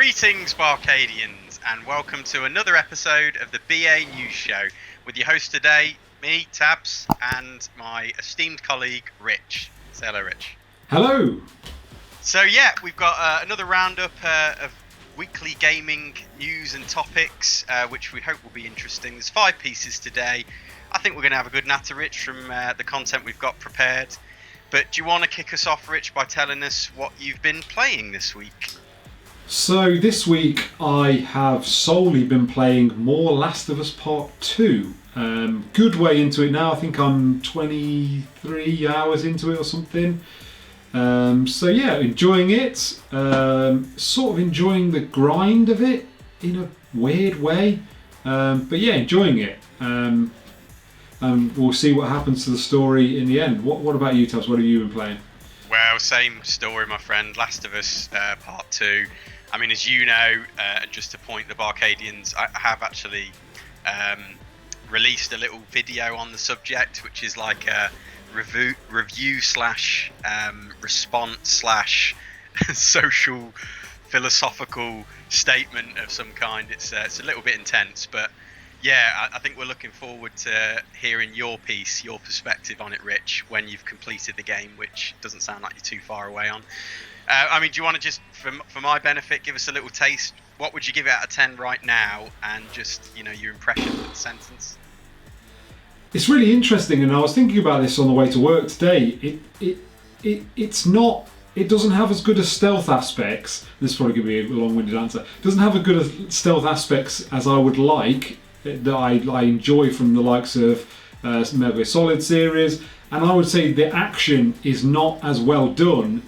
Greetings, Barcadians, and welcome to another episode of the BA News Show with your host today, me, Tabz, and my esteemed colleague, Rich. Say hello, Rich. Hello. So yeah, we've got another roundup of weekly gaming news and topics, which we hope will be interesting. There's 5 pieces today. I think we're going to have a good natter, Rich, from the content we've got prepared. But do you want to kick us off, Rich, by telling us what you've been playing this week? So this week I have solely been playing more Last of Us Part 2. Good way into it now. I think I'm 23 hours into it or something. So yeah, enjoying it. Sort of enjoying the grind of it in a weird way. But yeah, enjoying it. And we'll see what happens to the story in the end. What about you, Tabz? What have you been playing? Well, same story, my friend. Last of Us Part 2. I mean, as you know, just to point the Barcadians, I have actually released a little video on the subject, which is like a review slash response slash social philosophical statement of some kind. It's a little bit intense, but yeah, I think we're looking forward to hearing your piece, your perspective on it, Rich, when you've completed the game, which doesn't sound like you're too far away on. I mean, do you want to just, for my benefit, give us a little taste? What would you give it out of 10 right now, and just, your impression of the sentence? It's really interesting, and I was thinking about this on the way to work today. It's not. It doesn't have as good as stealth aspects. This is probably going to be a long-winded answer. It doesn't have as good as stealth aspects as I would like, that I enjoy from the likes of Metal Gear Solid series, and I would say the action is not as well done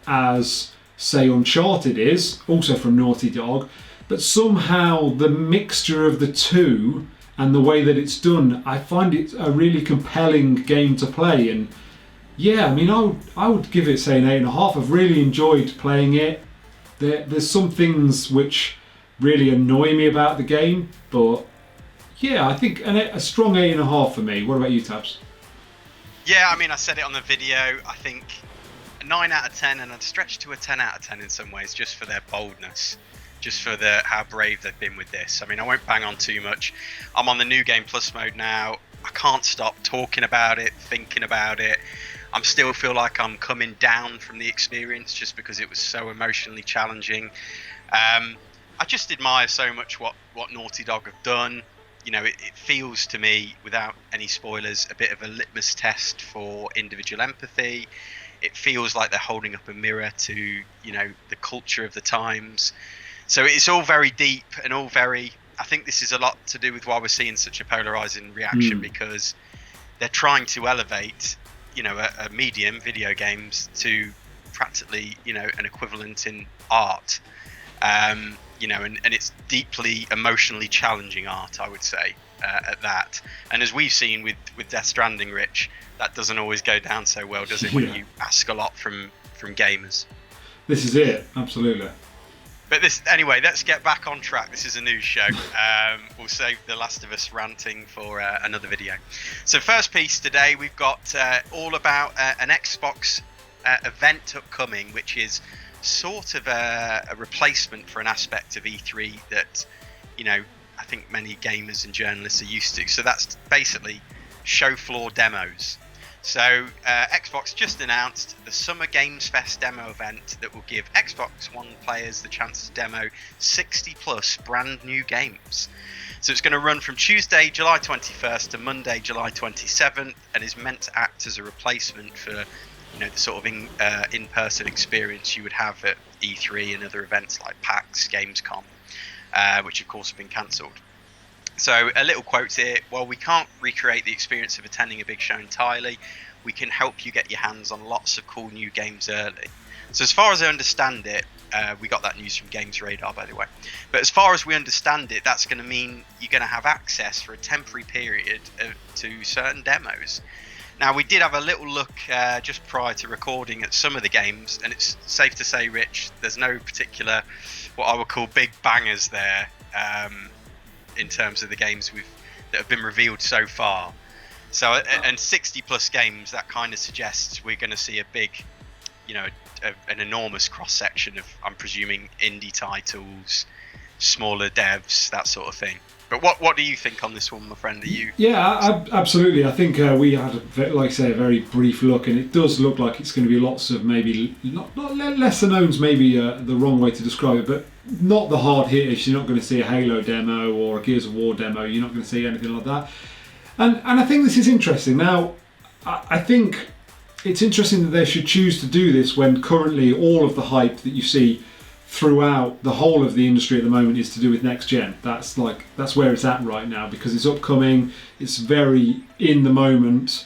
as, say, Uncharted is, also from Naughty Dog, but somehow the mixture of the two and the way that it's done, I find it a really compelling game to play. And yeah, I mean, I would give it, say, an 8.5. I've really enjoyed playing it. There's some things which really annoy me about the game, but yeah, I think a strong 8.5 for me. What about you, Tabz? Yeah, I mean, I said it on the video. I think 9 out of 10, and I'd stretch to a 10 out of 10 in some ways, just for their boldness, just for how brave they've been with this. I mean, I won't bang on too much. I'm on the New Game Plus mode now. I can't stop talking about it, thinking about it. I still feel like I'm coming down from the experience just because it was so emotionally challenging. I just admire so much what Naughty Dog have done. It feels to me, without any spoilers, a bit of a litmus test for individual empathy. It feels like they're holding up a mirror to, the culture of the times. So it's all very deep and all very... I think this is a lot to do with why we're seeing such a polarizing reaction, because they're trying to elevate, a medium, video games, to practically, an equivalent in art. And it's deeply emotionally challenging art, I would say, at that. And as we've seen with Death Stranding, Rich, that doesn't always go down so well, does it, when you ask a lot from gamers? This is it, absolutely. But anyway, let's get back on track. This is a news show. We'll save the Last of Us ranting for another video. So first piece today, we've got all about an Xbox event upcoming, which is sort of a replacement for an aspect of E3 that, I think many gamers and journalists are used to. So that's basically show floor demos. So Xbox just announced the Summer Games Fest demo event that will give Xbox One players the chance to demo 60 plus brand new games. So it's going to run from Tuesday, July 21st to Monday, July 27th, and is meant to act as a replacement for the sort of in-person experience you would have at E3 and other events like PAX, Gamescom, which of course have been cancelled. So a little quote here: while we can't recreate the experience of attending a big show entirely, we can help you get your hands on lots of cool new games early. So as far as I understand it, we got that news from Games Radar, by the way, but as far as we understand it, that's going to mean you're going to have access for a temporary period to certain demos. Now, we did have a little look just prior to recording at some of the games, and it's safe to say, Rich, there's no particular, what I would call big bangers there in terms of the games that have been revealed so far. So, and 60 plus games, that kind of suggests we're going to see a big, an enormous cross section of, I'm presuming, indie titles, smaller devs, that sort of thing. But what do you think on this one, my friend? Are you? Yeah, absolutely. I think we had, like I say, a very brief look, and it does look like it's going to be lots of maybe not lesser knowns, maybe the wrong way to describe it, but not the hard hitters. You're not going to see a Halo demo or a Gears of War demo. You're not going to see anything like that. And I think this is interesting. Now, I think it's interesting that they should choose to do this when currently all of the hype that you see throughout the whole of the industry at the moment is to do with next gen. That's where it's at right now, because it's upcoming, it's very in the moment.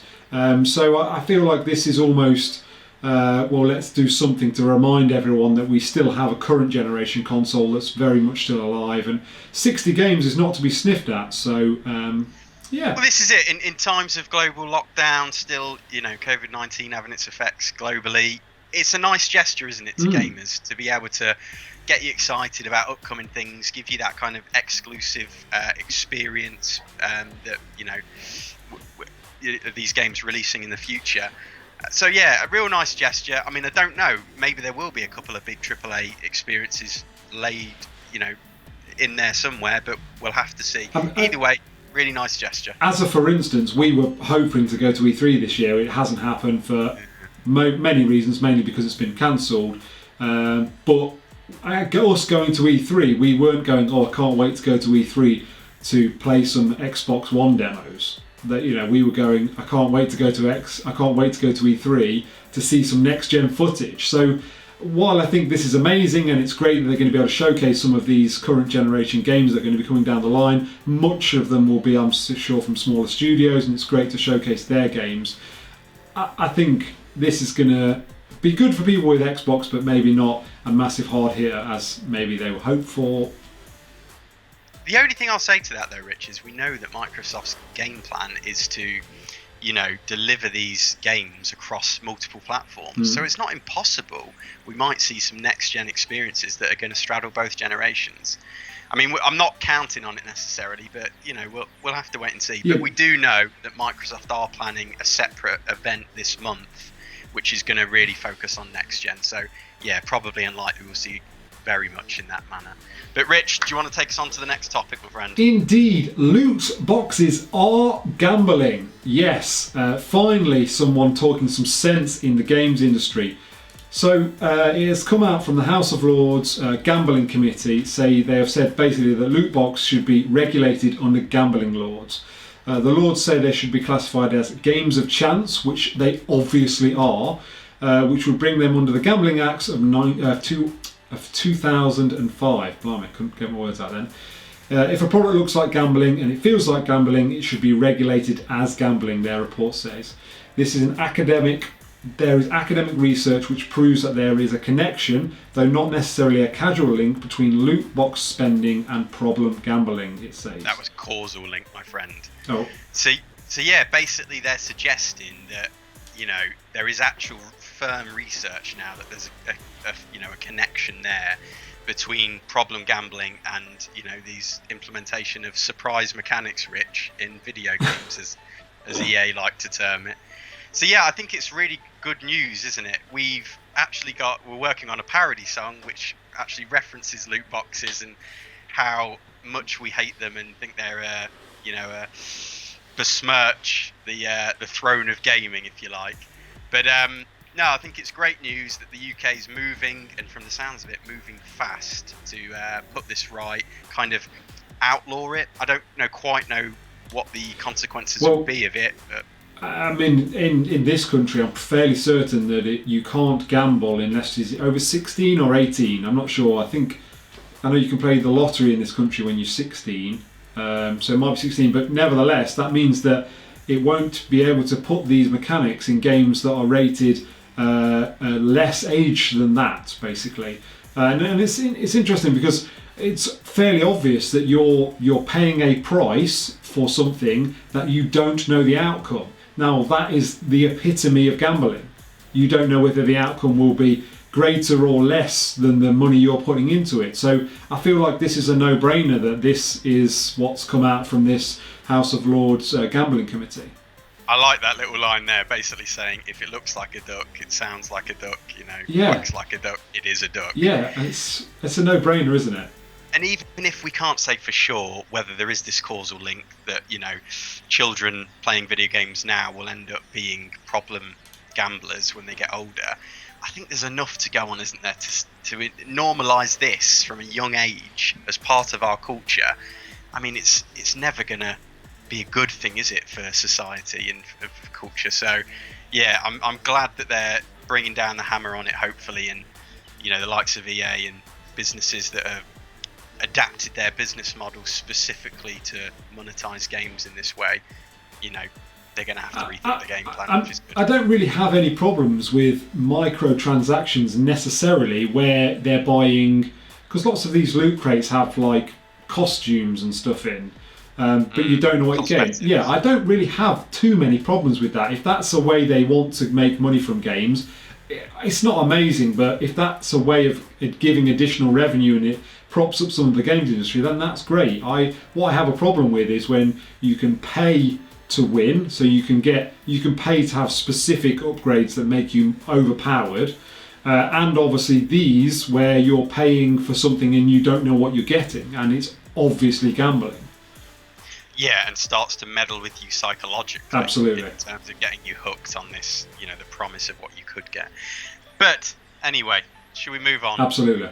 So I feel like this is almost well, let's do something to remind everyone that we still have a current generation console that's very much still alive, and 60 games is not to be sniffed at. So yeah. Well, this is it. In times of global lockdown, still, COVID-19 having its effects globally, it's a nice gesture, isn't it, to gamers to be able to get you excited about upcoming things, give you that kind of exclusive experience that these games releasing in the future. So yeah, a real nice gesture. I mean, I don't know, maybe there will be a couple of big AAA experiences laid, in there somewhere, but we'll have to see. Either way, really nice gesture. For instance, we were hoping to go to E3 this year. It hasn't happened for many reasons, mainly because it's been cancelled. But us going to E3, we weren't going, I can't wait to go to E3 to play some Xbox One demos. That we were going, I can't wait to go to E3 to see some next gen footage. So while I think this is amazing and it's great that they're going to be able to showcase some of these current generation games that are going to be coming down the line, much of them will be, I'm sure, from smaller studios, and it's great to showcase their games. I think this is going to be good for people with Xbox, but maybe not a massive hard hitter as maybe they were hoped for. The only thing I'll say to that, though, Rich, is we know that Microsoft's game plan is to, deliver these games across multiple platforms. So it's not impossible. We might see some next-gen experiences that are going to straddle both generations. I mean, I'm not counting on it necessarily, but, we'll have to wait and see. Yeah. But we do know that Microsoft are planning a separate event this month, which is going to really focus on next-gen. So, yeah, probably unlikely we'll see very much in that manner. But Rich, do you want to take us on to the next topic, my friend? Indeed. Loot boxes are gambling. Yes, finally someone talking some sense in the games industry. So it has come out from the House of Lords Gambling Committee. They have said basically that loot box should be regulated under gambling laws. The Lords say they should be classified as games of chance, which they obviously are, which would bring them under the Gambling Acts of 2005. Blimey, I couldn't get my words out then. If a product looks like gambling and it feels like gambling, it should be regulated as gambling, their report says. There is academic research which proves that there is a connection, though not necessarily a casual link, between loot box spending and problem gambling, it says. That was causal link, my friend. Oh. So yeah, basically they're suggesting that, there is actual firm research now that there's a connection there between problem gambling and these implementation of surprise mechanics, Rich, in video games, as EA like to term it. So yeah, I think it's really good news, isn't it? We're working on a parody song which actually references loot boxes and how much we hate them and think they're besmirch the throne of gaming, if you like. But no, I think it's great news that the UK is moving, and from the sounds of it, moving fast to put this right, kind of outlaw it. I don't quite know what the consequences will be of it. But I mean, in this country, I'm fairly certain that you can't gamble unless it's over 16 or 18. I'm not sure. I know you can play the lottery in this country when you're 16, so it might be 16, but nevertheless, that means that it won't be able to put these mechanics in games that are rated less age than that, basically. And it's interesting because it's fairly obvious that you're paying a price for something that you don't know the outcome. Now, that is the epitome of gambling. You don't know whether the outcome will be greater or less than the money you're putting into it. So I feel like this is a no-brainer that this is what's come out from this House of Lords Gambling Committee. I like that little line there, basically saying if it looks like a duck, it sounds like a duck, looks like a duck, it is a duck. Yeah, it's a no-brainer, isn't it? And even if we can't say for sure whether there is this causal link that, children playing video games now will end up being problem gamblers when they get older, I think there's enough to go on, isn't there, to normalise this from a young age as part of our culture. I mean, it's never going to be a good thing, is it, for society and for culture? So, yeah, I'm glad that they're bringing down the hammer on it, hopefully, and, the likes of EA and businesses that have adapted their business models specifically to monetize games in this way, they're going to have to rethink the game plan, which is good. I don't really have any problems with microtransactions necessarily where they're buying, because lots of these loot crates have like costumes and stuff in, but you don't know what you get. Yeah, I don't really have too many problems with that. If that's a way they want to make money from games, it's not amazing, but if that's a way of giving additional revenue and it props up some of the games industry, then that's great. What I have a problem with is when you can pay to win, so you can pay to have specific upgrades that make you overpowered, and obviously these where you're paying for something and you don't know what you're getting, and it's obviously gambling. Yeah, and starts to meddle with you psychologically. Absolutely. In terms of getting you hooked on this, the promise of what you could get. But anyway, should we move on? Absolutely.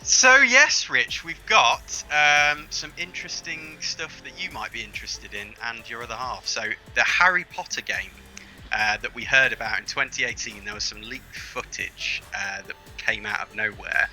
So yes, Rich, we've got some interesting stuff that you might be interested in, and your other half. So the Harry Potter game that we heard about in 2018, there was some leaked footage that came out of nowhere,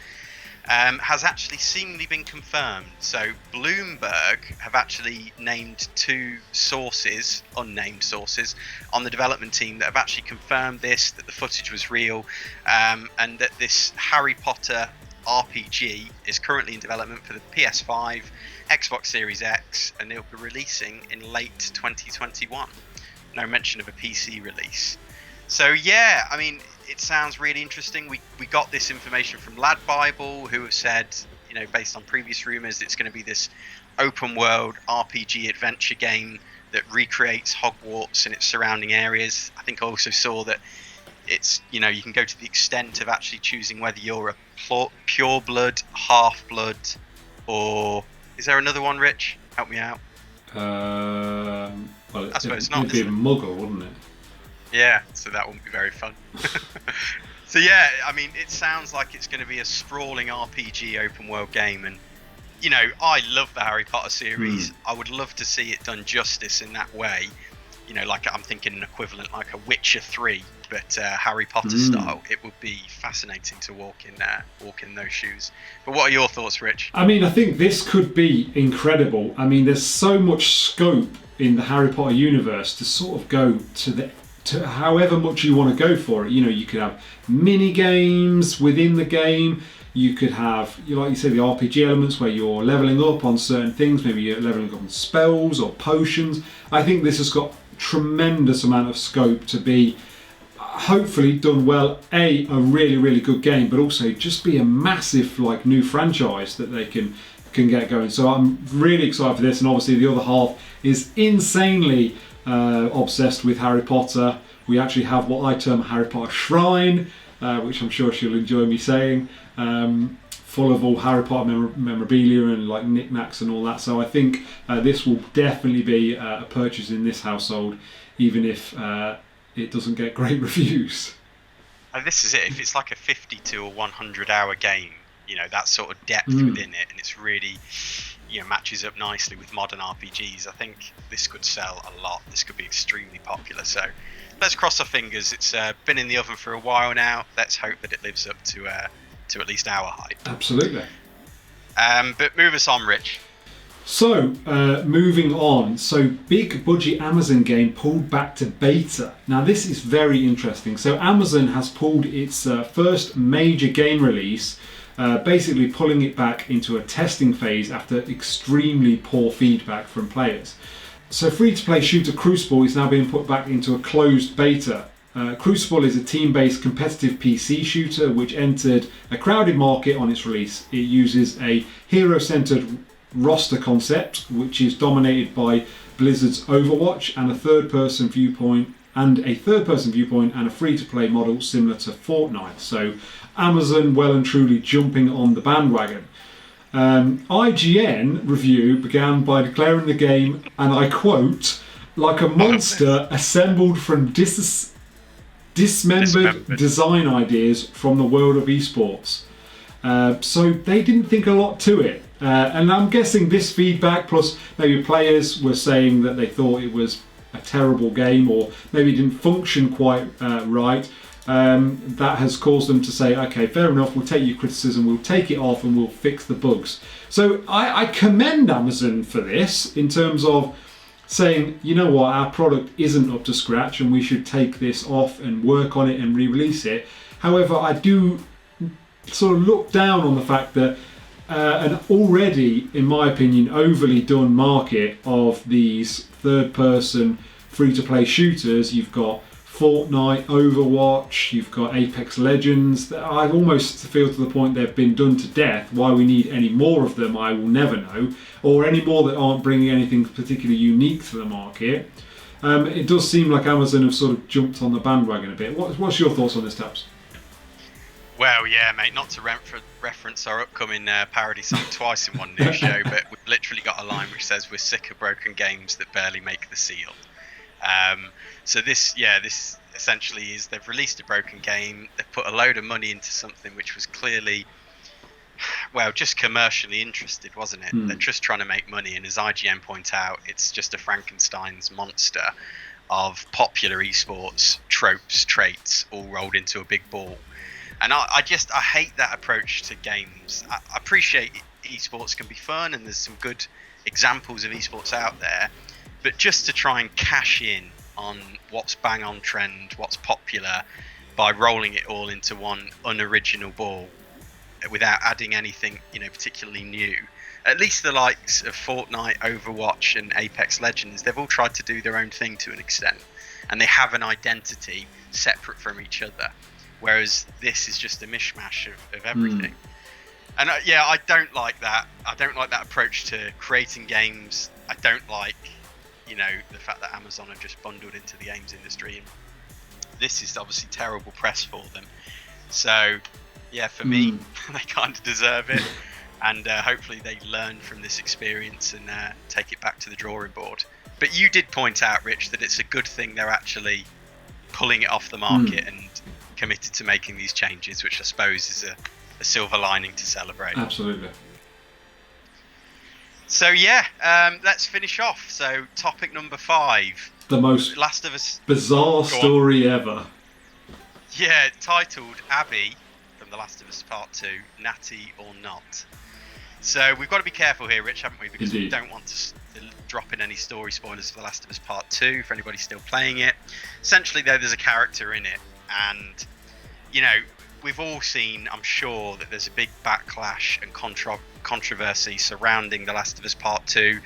has actually seemingly been confirmed. So Bloomberg have actually named two sources, unnamed sources, on the development team that have actually confirmed this, that the footage was real, and that this Harry Potter RPG is currently in development for the PS5, Xbox Series X, and it'll be releasing in late 2021. No mention of a PC release. So yeah, I mean, it sounds really interesting. We got this information from Lad Bible, who have said, based on previous rumors, it's going to be this open world RPG adventure game that recreates Hogwarts and its surrounding areas. I think I also saw that it's, you can go to the extent of actually choosing whether you're a pure blood, half blood, or is there another one, Rich? Help me out. Well, I suppose not. It'd be a muggle, wouldn't it? Yeah, so that wouldn't be very fun. So yeah, I mean, it sounds like it's going to be a sprawling RPG open world game, and I love the Harry Potter series. I would love to see it done justice in that way. Like I'm thinking an equivalent like a Witcher 3, but Harry Potter style. It would be fascinating to walk in those shoes. But what are your thoughts, Rich? I mean, I think this could be incredible. I mean, there's so much scope in the Harry Potter universe to sort of go to however much you want to go for it. You could have mini games within the game. You could have, like you say, the RPG elements where you're leveling up on certain things. Maybe you're leveling up on spells or potions. I think this has got tremendous amount of scope to be hopefully done well, a really, really good game, but also just be a massive new franchise that they can get going. So I'm really excited for this, and obviously the other half is insanely obsessed with Harry Potter. We actually have what I term Harry Potter shrine, which I'm sure she'll enjoy me saying, full of all Harry Potter memorabilia and knickknacks and all that. So I think this will definitely be a purchase in this household, even if it doesn't get great reviews. And this is it. If it's like a 50 to a 100 hour game, that sort of depth within it, and it's really, matches up nicely with modern RPGs, I think this could sell a lot. This could be extremely popular. So let's cross our fingers. It's been in the oven for a while now. Let's hope that it lives up to at least our hype. Absolutely. But move us on, Rich. So, moving on. So, big budget Amazon game pulled back to beta. Now, this is very interesting. So, Amazon has pulled its first major game release, basically pulling it back into a testing phase after extremely poor feedback from players. So, free-to-play shooter Crucible is now being put back into a closed beta. Crucible is a team-based competitive PC shooter which entered a crowded market on its release. It uses a hero-centered roster concept which is dominated by Blizzard's Overwatch and a third-person viewpoint and a free-to-play model similar to Fortnite. So Amazon well and truly jumping on the bandwagon. IGN review began by declaring the game, and I quote, like a monster assembled from dismembered design ideas from the world of esports. So they didn't think a lot to it. And I'm guessing this feedback, plus maybe players were saying that they thought it was a terrible game, or maybe it didn't function quite right, that has caused them to say, okay, fair enough, we'll take your criticism, we'll take it off and we'll fix the bugs. So I commend Amazon for this, in terms of saying, you know what, our product isn't up to scratch and we should take this off and work on it and re-release it. However, I do sort of look down on the fact that an already, in my opinion, overly done market of these third-person free-to-play shooters. You've got Fortnite, Overwatch, you've got Apex Legends. I almost feel to the point they've been done to death. Why we need any more of them, I will never know. Or any more that aren't bringing anything particularly unique to the market. It does seem like Amazon have sort of jumped on the bandwagon a bit. What's your thoughts on this, Tabz? Well, yeah, mate, not to reference our upcoming parody song twice in one news show, but we've literally got a line which says, we're sick of broken games that barely make the seal. So this essentially is, they've released a broken game, they've put a load of money into something which was clearly, well, just commercially interested, wasn't it? They're just trying to make money, and as IGN point out, it's just a Frankenstein's monster of popular esports tropes, traits, all rolled into a big ball. And I hate that approach to games. I appreciate esports can be fun, and there's some good examples of esports out there, but just to try and cash in on what's bang on trend, what's popular, by rolling it all into one unoriginal ball without adding anything, particularly new. At least the likes of Fortnite, Overwatch, and Apex Legends, they've all tried to do their own thing to an extent, and they have an identity separate from each other. Whereas this is just a mishmash of everything. And I don't like that. I don't like that approach to creating games. I don't like, the fact that Amazon have just bundled into the games industry. And this is obviously terrible press for them. So, yeah, for me, they kind of deserve it. And hopefully they learn from this experience and take it back to the drawing board. But you did point out, Rich, that it's a good thing they're actually pulling it off the market and committed to making these changes, which I suppose is a silver lining to celebrate. Absolutely. So let's finish off. So topic number 5, the most Last of Us bizarre story ever. Yeah, titled Abby from The Last of Us Part 2, Natty or Not. So we've got to be careful here, Rich, haven't we? Because we don't want to drop in any story spoilers for The Last of Us Part 2 for anybody still playing it. Essentially, there's a character in it, and we've all seen, I'm sure, that there's a big backlash and controversy surrounding The Last of Us Part 2,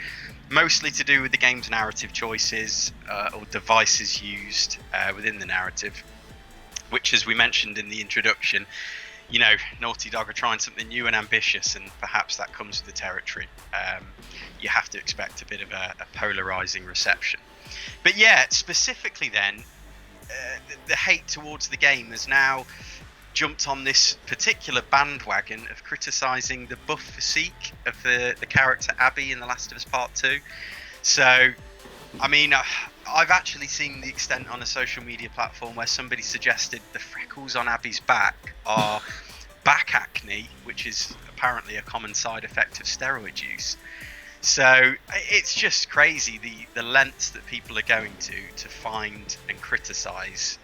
mostly to do with the game's narrative choices or devices used within the narrative, which, as we mentioned in the introduction, Naughty Dog are trying something new and ambitious, and perhaps that comes with the territory. You have to expect a bit of a polarizing reception. But yeah, specifically then, the hate towards the game has now jumped on this particular bandwagon of criticising the buff physique of the character Abby in The Last of Us Part 2. So, I mean, I've actually seen the extent on a social media platform where somebody suggested the freckles on Abby's back are back acne, which is apparently a common side effect of steroid use. So it's just crazy the lengths that people are going to find and criticise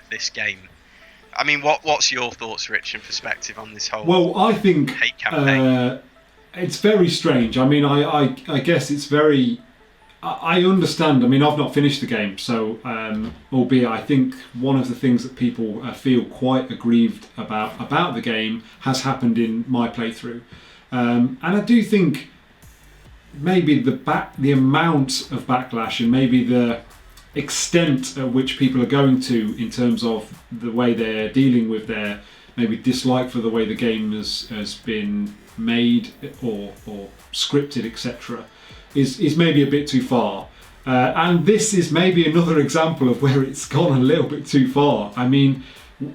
this game. I mean, what's your thoughts, Rich, and perspective on this whole I think hate campaign? It's very strange. I mean, I guess it's very... I understand. I mean, I've not finished the game, so albeit I think one of the things that people feel quite aggrieved about the game has happened in my playthrough, and I do think maybe the amount of backlash and maybe the extent at which people are going to in terms of the way they're dealing with their maybe dislike for the way the game has been made or scripted, etc., is maybe a bit too far. And this is maybe another example of where it's gone a little bit too far. I mean,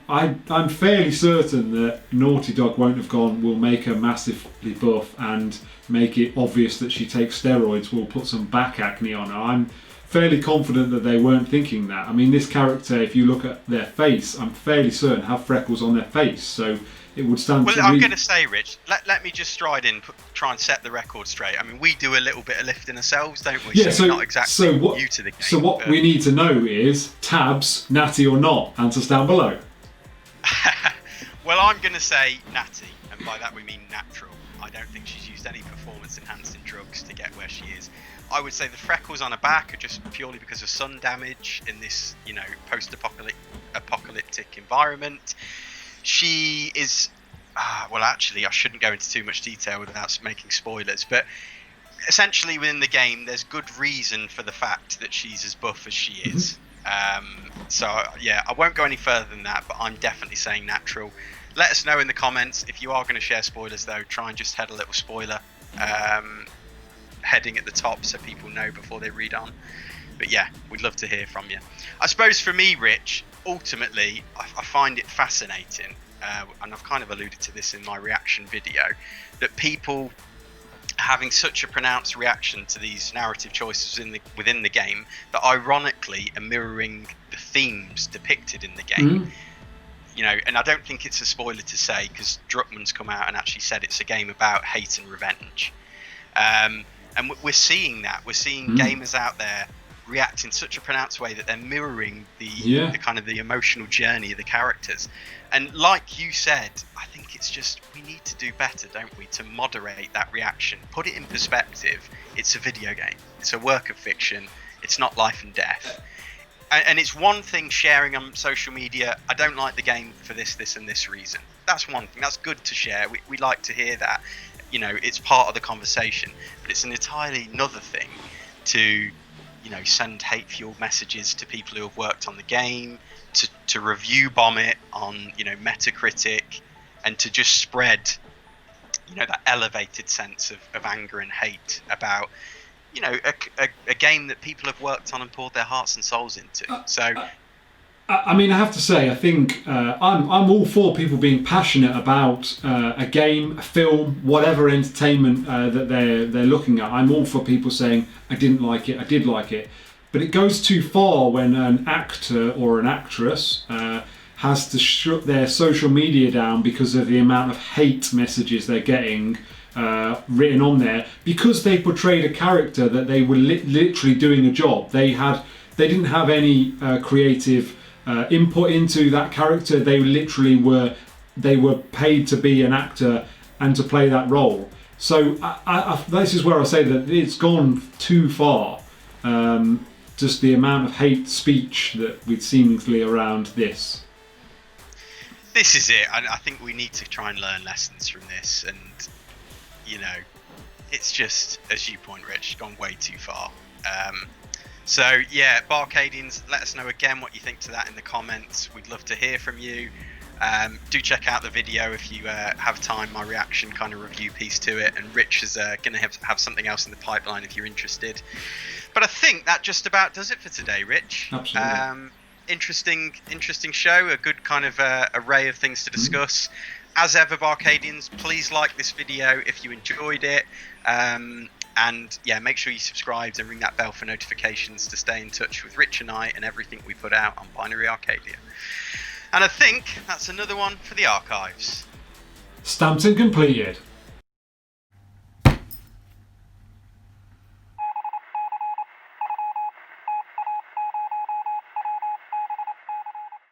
I'm fairly certain that Naughty Dog won't have gone, we'll make her massively buff and make it obvious that she takes steroids, we'll put some back acne on her. I'm fairly confident that they weren't thinking that. I mean, this character, if you look at their face, I'm fairly certain have freckles on their face, so it would stand to I'm going to say, Rich, let me just stride in, try and set the record straight. I mean, we do a little bit of lifting ourselves, don't we? Yeah, so we're not exactly new to the game. So what we need to know is, Tabz, natty or not? Answers down below. Well, I'm going to say natty, and by that we mean natural. I don't think she's used any performance-enhancing drugs to get where she is. I would say the freckles on her back are just purely because of sun damage in this, post-apocalyptic environment. She is, well, actually, I shouldn't go into too much detail without making spoilers, but essentially within the game, there's good reason for the fact that she's as buff as she is. So, yeah, I won't go any further than that, but I'm definitely saying natural. Let us know in the comments. If you are going to share spoilers, though, try and just head a little spoiler heading at the top so people know before they read on. But yeah, we'd love to hear from you. I suppose for me, Rich, ultimately, I find it fascinating, and I've kind of alluded to this in my reaction video, that people having such a pronounced reaction to these narrative choices within the game that ironically are mirroring the themes depicted in the game. And I don't think it's a spoiler to say, because Druckmann's come out and actually said it's a game about hate and revenge. And we're seeing that. We're seeing gamers out there react in such a pronounced way that they're mirroring the kind of the emotional journey of the characters. And like you said, I think it's just, we need to do better, don't we, to moderate that reaction, put it in perspective. It's a video game, it's a work of fiction, it's not life and death. And it's one thing sharing on social media, I don't like the game for this and this reason. That's one thing, that's good to share, we like to hear that, it's part of the conversation. But it's an entirely another thing to send hate-fueled messages to people who have worked on the game, to review bomb it on, Metacritic, and to just spread, that elevated sense of anger and hate about, a game that people have worked on and poured their hearts and souls into. I mean, I have to say, I think I'm all for people being passionate about a game, a film, whatever entertainment that they're looking at. I'm all for people saying, I didn't like it, I did like it. But it goes too far when an actor or an actress has to shut their social media down because of the amount of hate messages they're getting written on there, because they portrayed a character that they were literally doing a job. They didn't have any creative input into that character. They literally were paid to be an actor and to play that role. So this is where I say that it's gone too far. Just the amount of hate speech that we'd seemingly around this. This is it. I think we need to try and learn lessons from this, and it's just, as you point, Rich, gone way too far. So yeah, BArcadians, let us know again what you think to that in the comments. We'd love to hear from you. Do check out the video if you have time, my reaction kind of review piece to it, and Rich is going to have something else in the pipeline if you're interested. But I think that just about does it for today, Rich. Absolutely. Interesting show, a good kind of array of things to discuss. As ever, BArcadians, please like this video if you enjoyed it. And yeah, make sure you subscribe and ring that bell for notifications to stay in touch with Rich and I and everything we put out on Binary Arcadia. And I think that's another one for the archives. Stamped and completed.